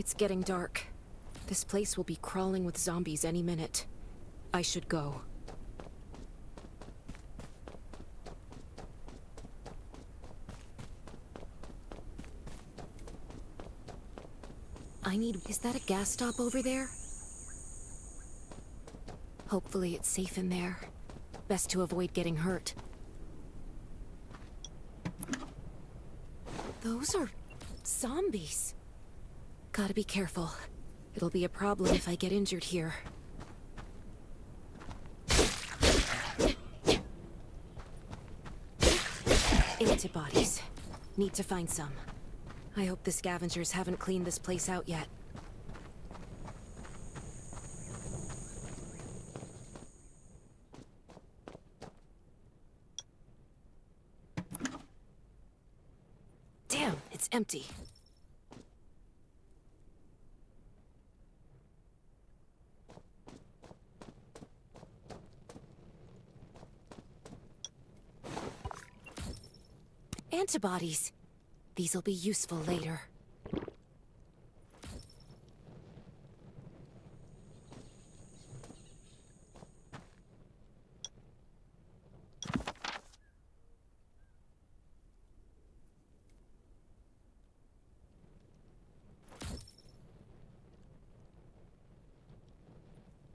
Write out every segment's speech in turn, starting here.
It's getting dark. This place will be crawling with zombies any minute. I should go. Is that a gas stop over there? Hopefully it's safe in there. Best to avoid getting hurt. Those are zombies. Gotta be careful. It'll be a problem if I get injured here. Antibodies. Need to find some. I hope the scavengers haven't cleaned this place out yet. Damn, it's empty. Antibodies. These'll be useful later.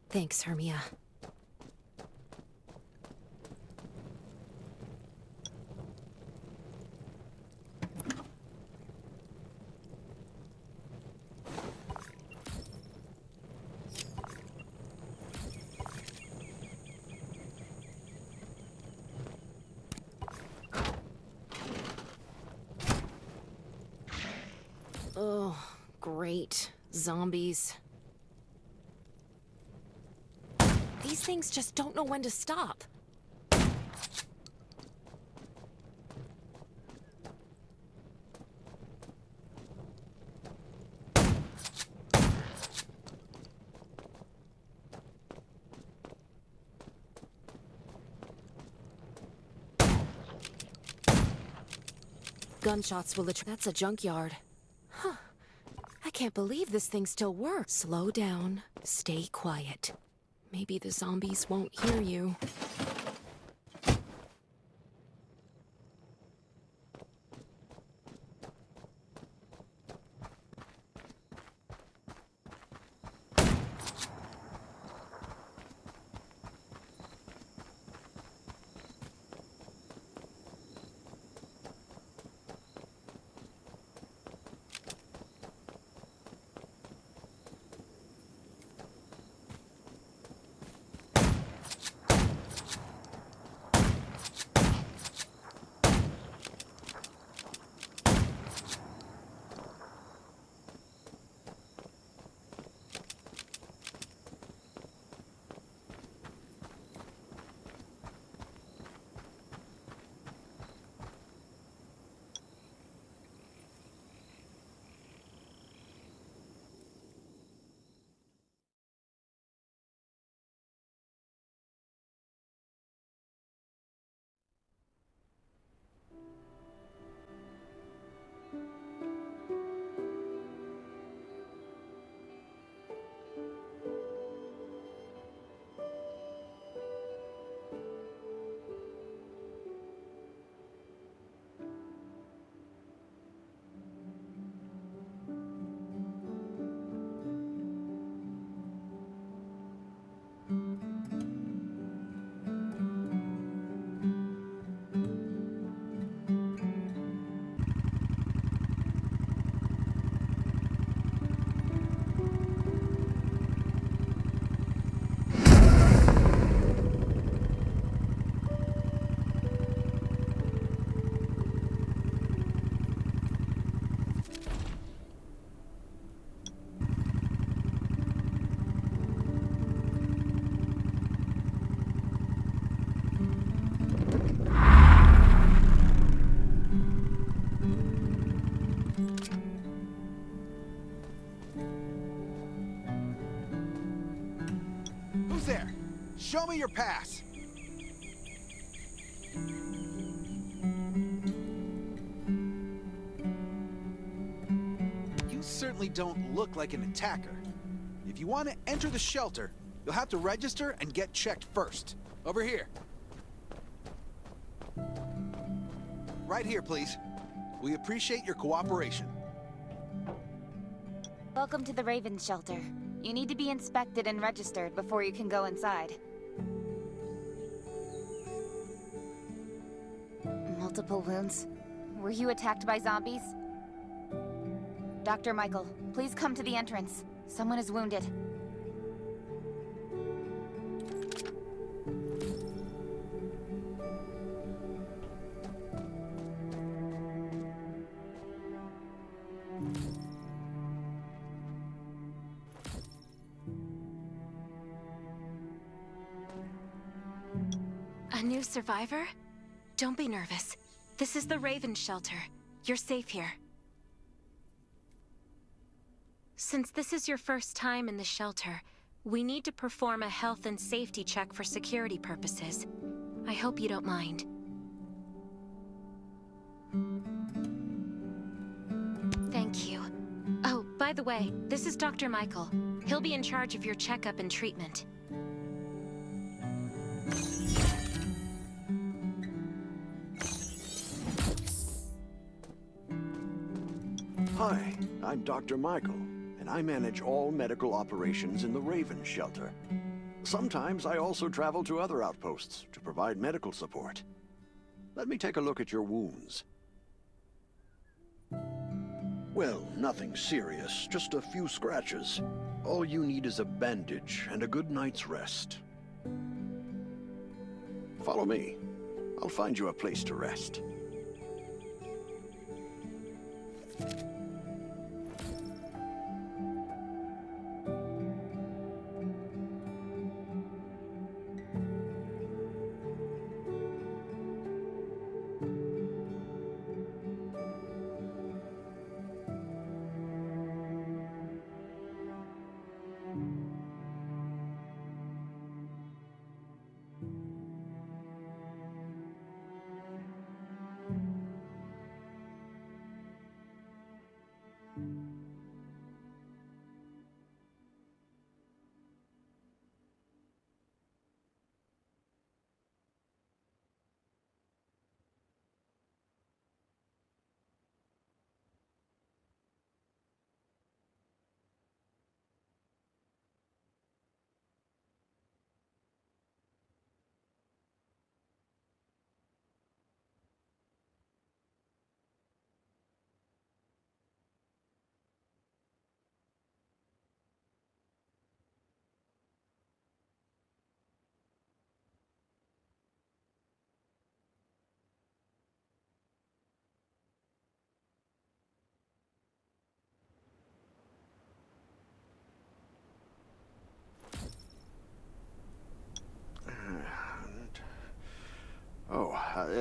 Thanks, Hermia. Oh, great. Zombies. These things just don't know when to stop. Gunshots will attract. That's a junkyard. Huh. I can't believe this thing still works. Slow down. Stay quiet. Maybe the zombies won't hear you. Show me your pass. You certainly certainly don't look like an attacker. If you want to enter the shelter, you'll have to register and get checked first. Over here. Right here, please. We appreciate your cooperation. Welcome to the Raven Shelter. You need to be inspected and registered before you can go inside. Multiple wounds. Were you attacked by zombies? Dr. Michael, please come to the entrance. Someone is wounded. A new survivor? Don't be nervous. This is the Raven Shelter. You're safe here. Since this is your first time in the shelter, we need to perform a health and safety check for security purposes. I hope you don't mind. Thank you. Oh, by the way, this is Dr. Michael. He'll be in charge of your checkup and treatment. Hi, I'm Dr. Michael, and I manage all medical operations in the Raven Shelter. Sometimes I also travel to other outposts to provide medical support. Let me take a look at your wounds. Well, nothing serious, just a few scratches. All you need is a bandage and a good night's rest. Follow me. I'll find you a place to rest.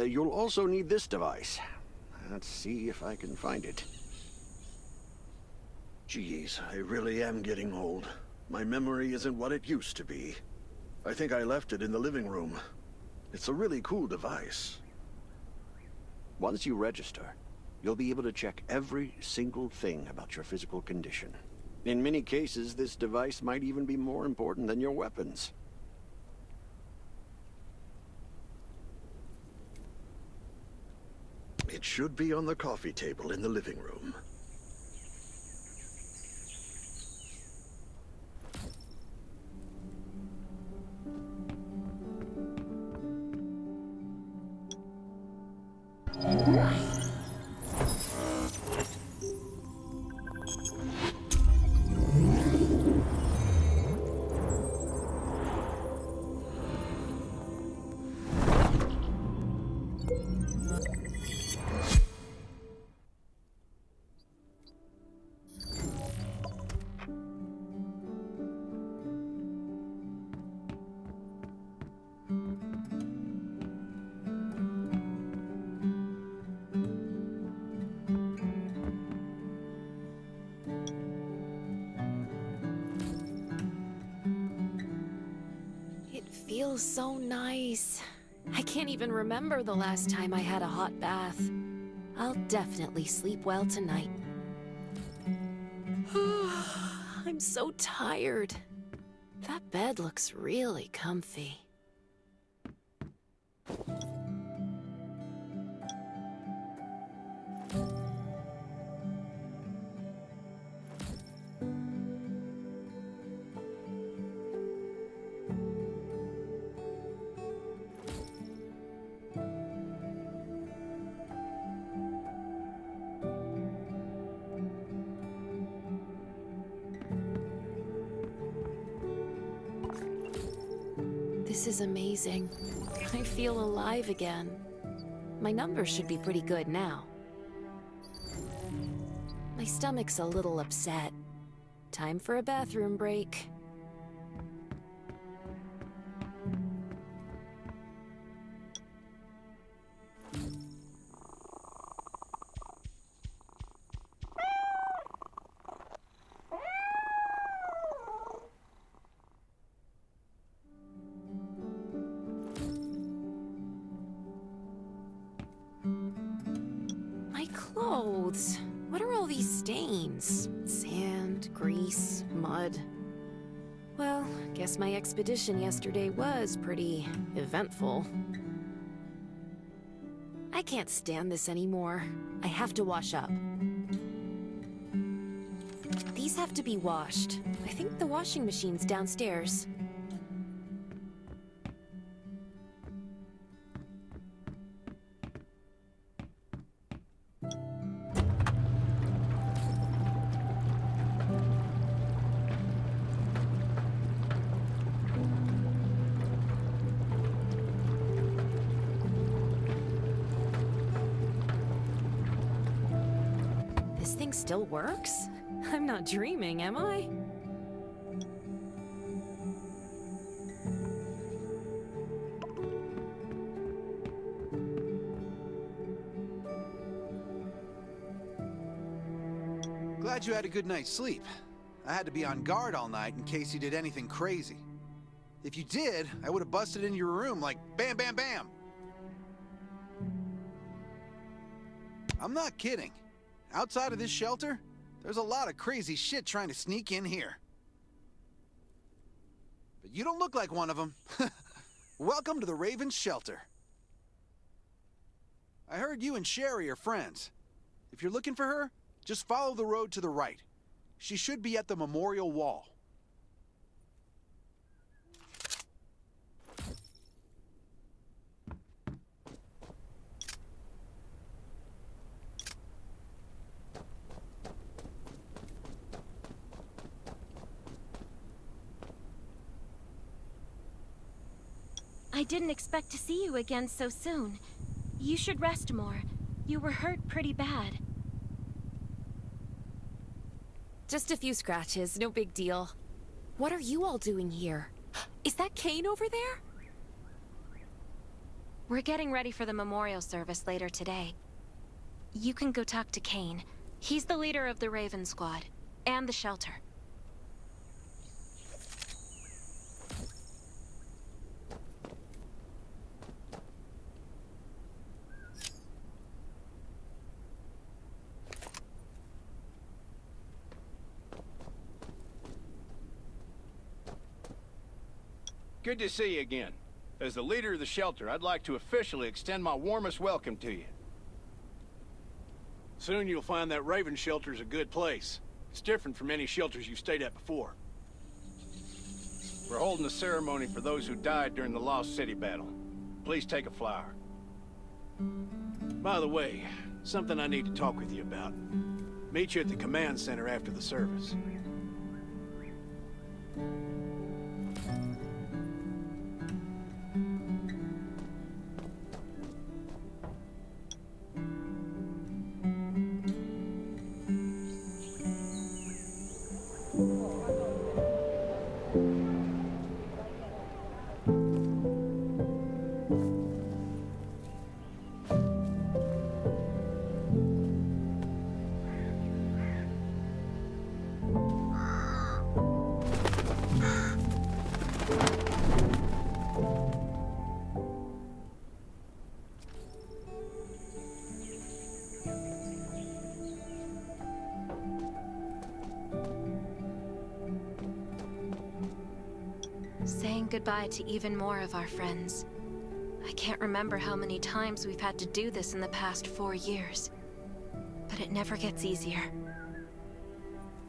You'll also need this device. Let's see if I can find it. Geez, I really am getting old. My memory isn't what it used to be. I think I left it in the living room. It's a really cool device. Once you register, you'll be able to check every single thing about your physical condition. In many cases, this device might even be more important than your weapons. It should be on the coffee table in the living room. Feels so nice. I can't even remember the last time I had a hot bath. I'll definitely sleep well tonight. I'm so tired. That bed looks really comfy. This is amazing. I feel alive again. My numbers should be pretty good now. My stomach's a little upset. Time for a bathroom break. Clothes. What are all these stains? Sand, grease, mud. Well, guess my expedition yesterday was pretty eventful. I can't stand this anymore. I have to wash up. These have to be washed. I think the washing machine's downstairs. This thing still works? I'm not dreaming, am I? Glad you had a good night's sleep. I had to be on guard all night in case you did anything crazy. If you did, I would have busted into your room like bam, bam, bam. I'm not kidding. Outside of this shelter, there's a lot of crazy shit trying to sneak in here. But you don't look like one of them. Welcome to the Raven's shelter. I heard you and Sherry are friends. If you're looking for her, just follow the road to the right. She should be at the memorial wall. I didn't expect to see you again so soon. You should rest more. You were hurt pretty bad. Just a few scratches, no big deal. What are you all doing here? Is that Kane over there? We're getting ready for the memorial service later today. You can go talk to Kane. He's the leader of the Raven Squad, and the shelter. Good to see you again. As the leader of the shelter, I'd like to officially extend my warmest welcome to you. Soon you'll find that Raven shelter's a good place. It's different from any shelters you've stayed at before. We're holding a ceremony for those who died during the Lost City battle. Please take a flower. By the way, something I need to talk with you about. Meet you at the command center after the service. saying goodbye to even more of our friends. I can't remember how many times we've had to do this in the past 4 years. But it never gets easier.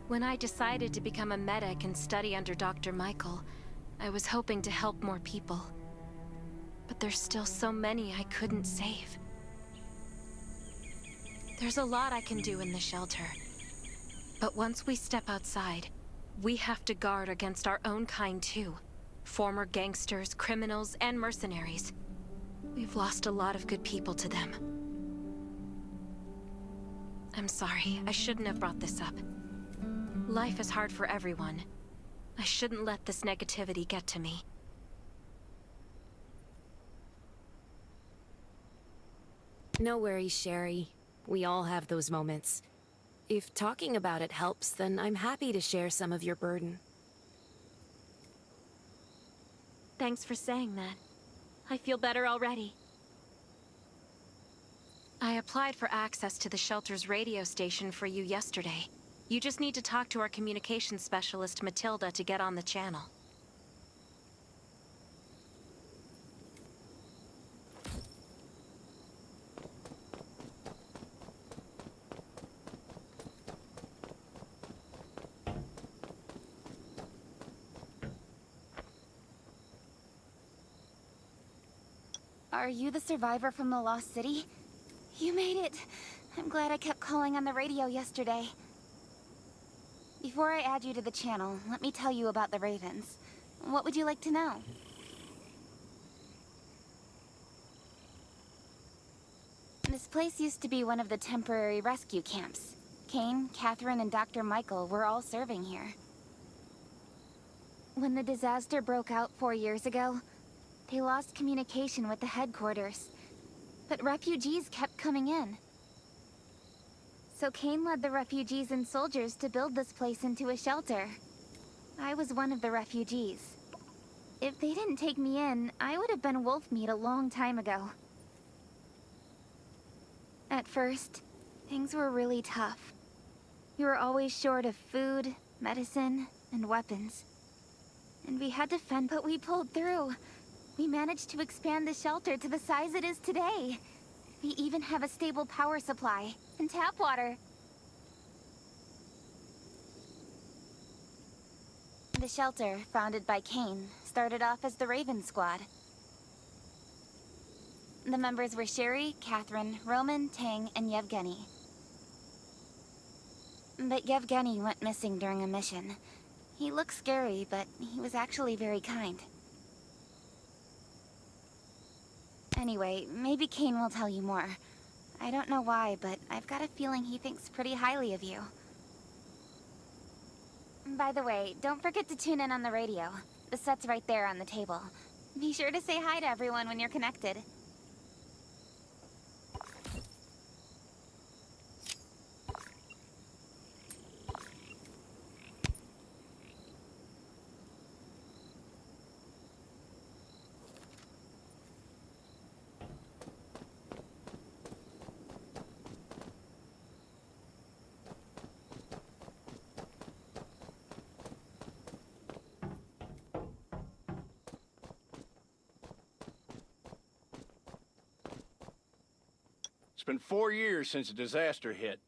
When I decided to become a medic and study under Dr. Michael, I was hoping to help more people. But there's still so many I couldn't save. There's a lot I can do in the shelter. But once we step outside, we have to guard against our own kind too. Former gangsters, criminals, and mercenaries. We've lost a lot of good people to them. I'm sorry, I shouldn't have brought this up. Life is hard for everyone. I shouldn't let this negativity get to me. No worries, Sherry. We all have those moments. If talking about it helps, then I'm happy to share some of your burden. Thanks for saying that. I feel better already. I applied for access to the shelter's radio station for you yesterday. You just need to talk to our communications specialist, Matilda, to get on the channel. Are you the survivor from the Lost City? You made it. I'm glad I kept calling on the radio yesterday. Before I add you to the channel, let me tell you about the Ravens. What would you like to know? This place used to be one of the temporary rescue camps. Kane, Catherine, and Dr. Michael were all serving here. When the disaster broke out 4 years ago, they lost communication with the headquarters. But refugees kept coming in. So Kane led the refugees and soldiers to build this place into a shelter. I was one of the refugees. If they didn't take me in, I would have been wolf meat a long time ago. At first, things were really tough. We were always short of food, medicine, and weapons. And we had to fend, but we pulled through. We managed to expand the shelter to the size it is today. We even have a stable power supply and tap water. The shelter, founded by Kane, started off as the Raven Squad. The members were Sherry, Catherine, Roman, Tang, and Yevgeny. But Yevgeny went missing during a mission. He looked scary, but he was actually very kind. Anyway, maybe Kane will tell you more. I don't know why, but I've got a feeling he thinks pretty highly of you. By the way, don't forget to tune in on the radio. The set's right there on the table. Be sure to say hi to everyone when you're connected. It's been 4 years since the disaster hit.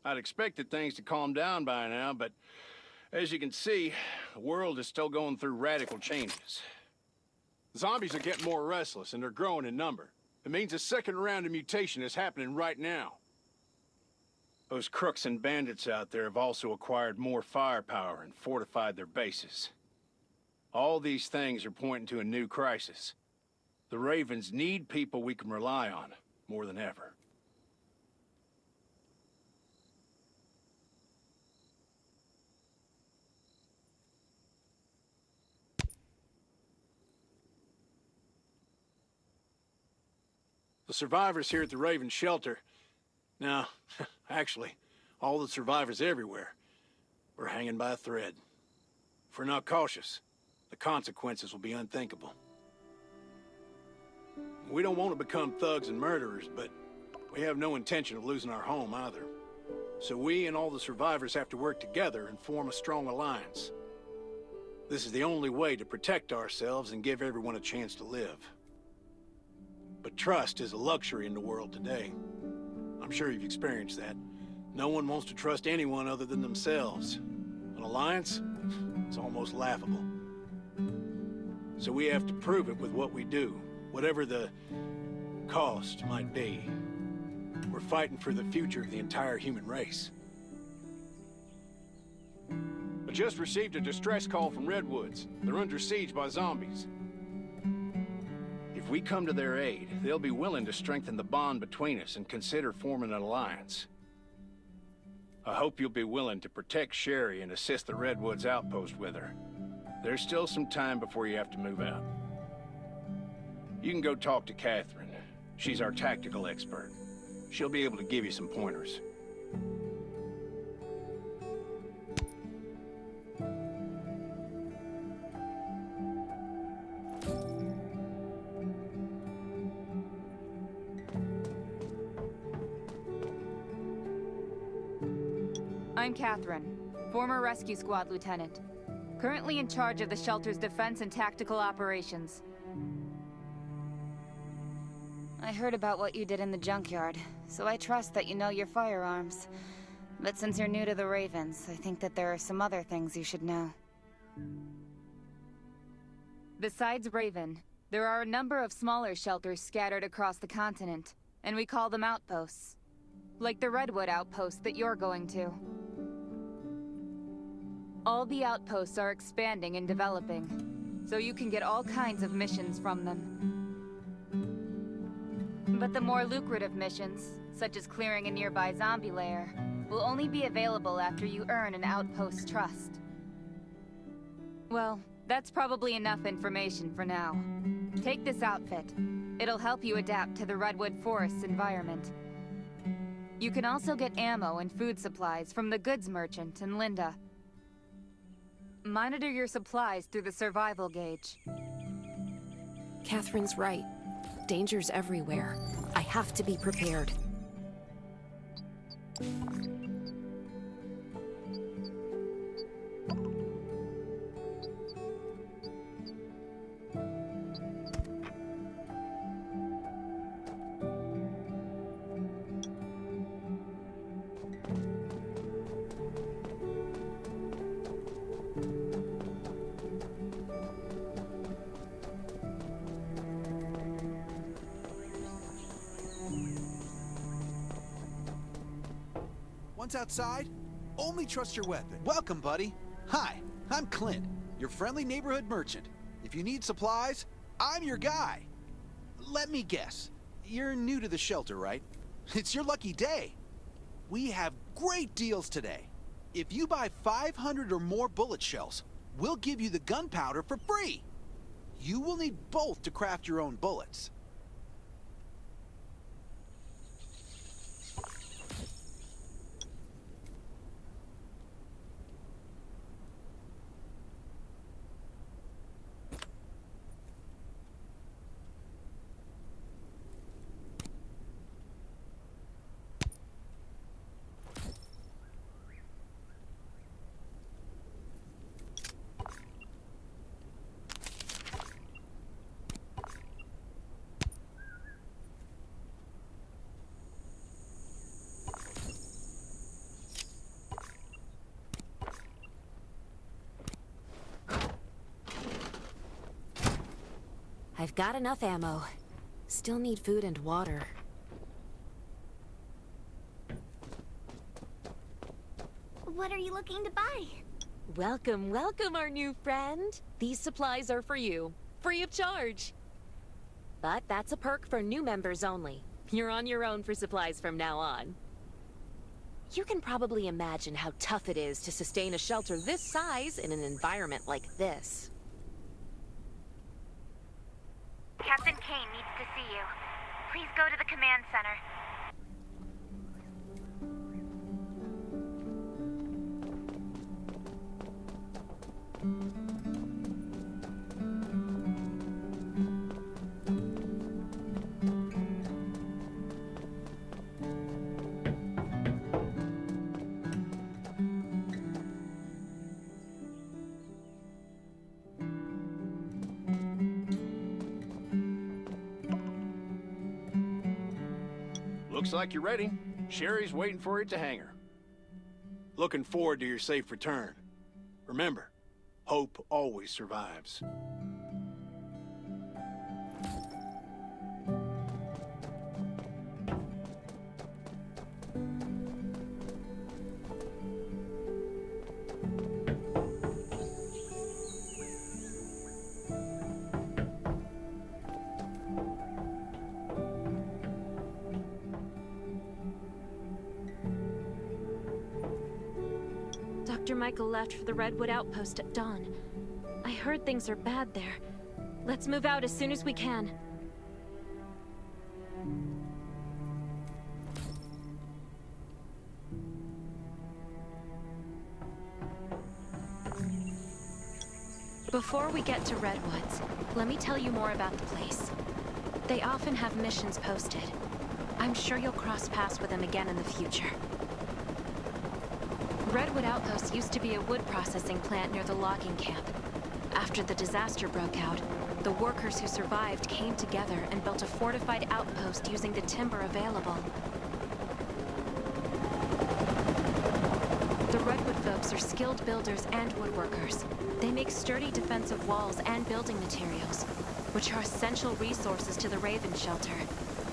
I'd expected things to calm down by now, but as you can see, the world is still going through radical changes. Zombies are getting more restless, and they're growing in number. It means a second round of mutation is happening right now. Those crooks and bandits out there have also acquired more firepower and fortified their bases. All these things are pointing to a new crisis. The Ravens need people we can rely on, more than ever. The survivors here at the Raven shelter... No, actually, all the survivors everywhere. We're hanging by a thread. If we're not cautious, the consequences will be unthinkable. We don't want to become thugs and murderers, but we have no intention of losing our home either. So we and all the survivors have to work together and form a strong alliance. This is the only way to protect ourselves and give everyone a chance to live. But trust is a luxury in the world today. I'm sure you've experienced that. No one wants to trust anyone other than themselves. An alliance? It's almost laughable. So we have to prove it with what we do, whatever the cost might be. We're fighting for the future of the entire human race. I just received a distress call from Redwoods. They're under siege by zombies. If we come to their aid, they'll be willing to strengthen the bond between us and consider forming an alliance. I hope you'll be willing to protect Sherry and assist the Redwoods outpost with her. There's still some time before you have to move out. You can go talk to Catherine. She's our tactical expert. She'll be able to give you some pointers. I'm Catherine, former Rescue Squad Lieutenant. Currently in charge of the shelter's defense and tactical operations. I heard about what you did in the junkyard, so I trust that you know your firearms. But since you're new to the Ravens, I think that there are some other things you should know. Besides Raven, there are a number of smaller shelters scattered across the continent, and we call them outposts. Like the Redwood outpost that you're going to. All the outposts are expanding and developing, so you can get all kinds of missions from them. But the more lucrative missions, such as clearing a nearby zombie lair, will only be available after you earn an outpost's trust. Well, that's probably enough information for now. Take this outfit. It'll help you adapt to the Redwood Forest's environment. You can also get ammo and food supplies from the goods merchant in Linda. Monitor your supplies through the survival gauge. Catherine's right. Danger's everywhere. I have to be prepared. Once outside, only trust your weapon. Welcome, buddy. Hi, I'm Clint, your friendly neighborhood merchant. If you need supplies, I'm your guy. Let me guess, you're new to the shelter, right? It's your lucky day. We have great deals today. If you buy 500 or more bullet shells, we'll give you the gunpowder for free. You will need both to craft your own bullets. I've got enough ammo. Still need food and water. What are you looking to buy? Welcome, welcome, our new friend. These supplies are for you, free of charge. But that's a perk for new members only. You're on your own for supplies from now on. You can probably imagine how tough it is to sustain a shelter this size in an environment like this. Captain Kane needs to see you. Please go to the command center. Looks like you're ready. Sherry's waiting for you at the hangar. Looking forward to your safe return. Remember, hope always survives. Dr. Michael left for the Redwood Outpost at dawn. I heard things are bad there. Let's move out as soon as we can. Before we get to Redwoods, let me tell you more about the place. They often have missions posted. I'm sure you'll cross paths with them again in the future. Redwood Outpost used to be a wood processing plant near the logging camp. After the disaster broke out, the workers who survived came together and built a fortified outpost using the timber available. The Redwood folks are skilled builders and woodworkers. They make sturdy defensive walls and building materials, which are essential resources to the Raven Shelter,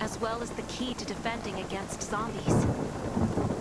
as well as the key to defending against zombies.